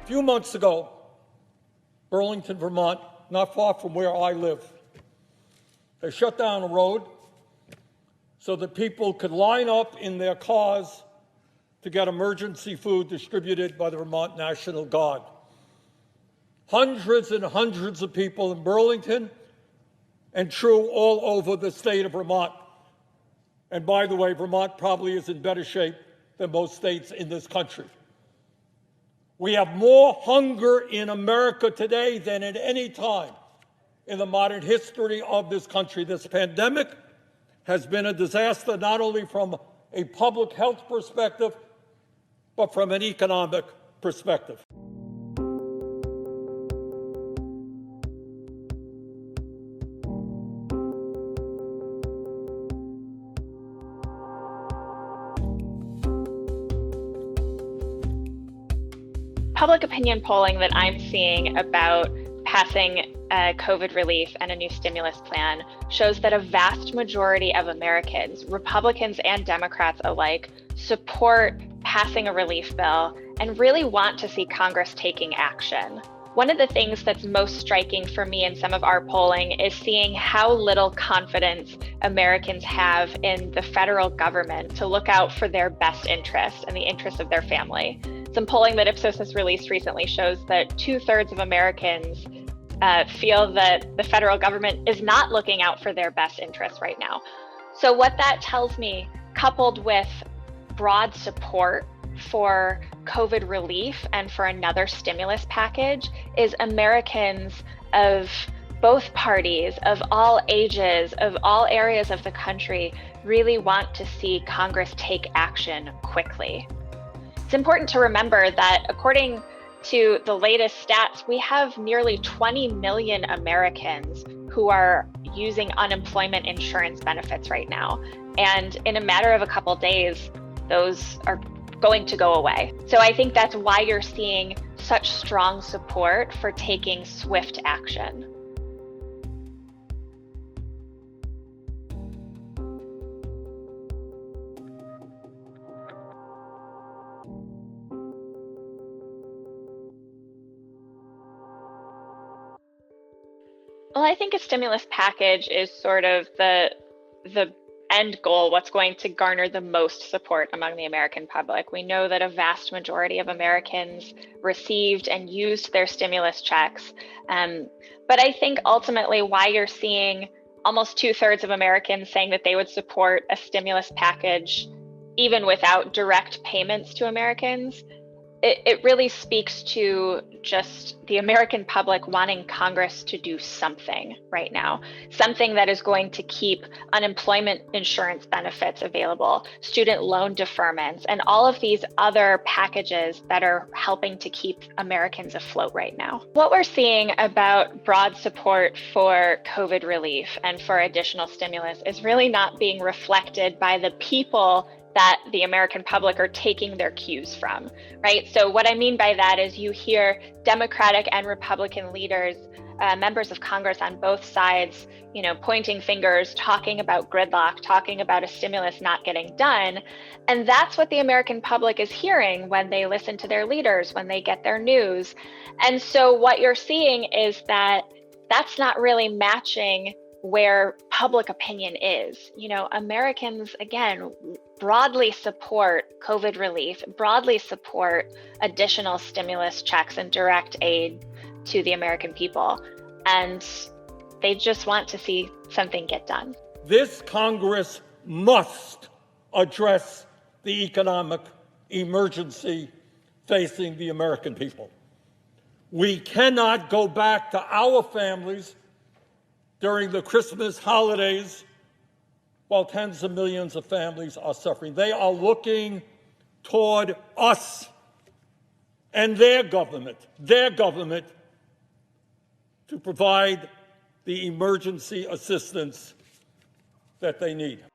few months ago, Burlington, Vermont, not far from where I live, they shut down a road so that people could line up in their cars to get emergency food distributed by the Vermont National Guard. Hundreds and hundreds of people in Burlington, and true all over the state of Vermont. And by the way, Vermont probably is in better shape than most states in this country. We have more hunger in America today than at any time in the modern history of this country. This pandemic has been a disaster not only from a public health perspective, but from an economic perspective. Public opinion polling that I'm seeing about passing COVID relief and a new stimulus plan shows that a vast majority of Americans, Republicans and Democrats alike, support passing a relief bill and really want to see Congress taking action. One of the things that's most striking for me in some of our polling is seeing how little confidence Americans have in the federal government to look out for their best interest and the interests of their family. Some polling that Ipsos has released recently shows that 2/3 of Americans feel that the federal government is not looking out for their best interests right now. So what that tells me, coupled with broad support for COVID relief and for another stimulus package, is Americans of both parties, of all ages, of all areas of the country, really want to see Congress take action quickly. It's important to remember that according to the latest stats, we have nearly 20 million Americans who are using unemployment insurance benefits right now. And in a matter of a couple days, those are going to go away. So I think that's why you're seeing such strong support for taking swift action. Well, I think a stimulus package is sort of the end goal, what's going to garner the most support among the American public. We know that a vast majority of Americans received and used their stimulus checks. But I think ultimately why you're seeing almost 2/3 of Americans saying that they would support a stimulus package even without direct payments to Americans, it really speaks to just the American public wanting Congress to do something right now, something that is going to keep unemployment insurance benefits available, student loan deferments, and all of these other packages that are helping to keep Americans afloat right now. What we're seeing about broad support for COVID relief and for additional stimulus is really not being reflected by the people that the American public are taking their cues from, right? So what I mean by that is you hear Democratic and Republican leaders, members of Congress on both sides, pointing fingers, talking about gridlock, talking about a stimulus not getting done. And that's what the American public is hearing when they listen to their leaders, when they get their news. And so what you're seeing is that that's not really matching where public opinion is. Americans, again, broadly support COVID relief, broadly support additional stimulus checks and direct aid to the American people. And they just want to see something get done. This Congress must address the economic emergency facing the American people. We cannot go back to our families during the Christmas holidays while tens of millions of families are suffering. They are looking toward us and their government to provide the emergency assistance that they need.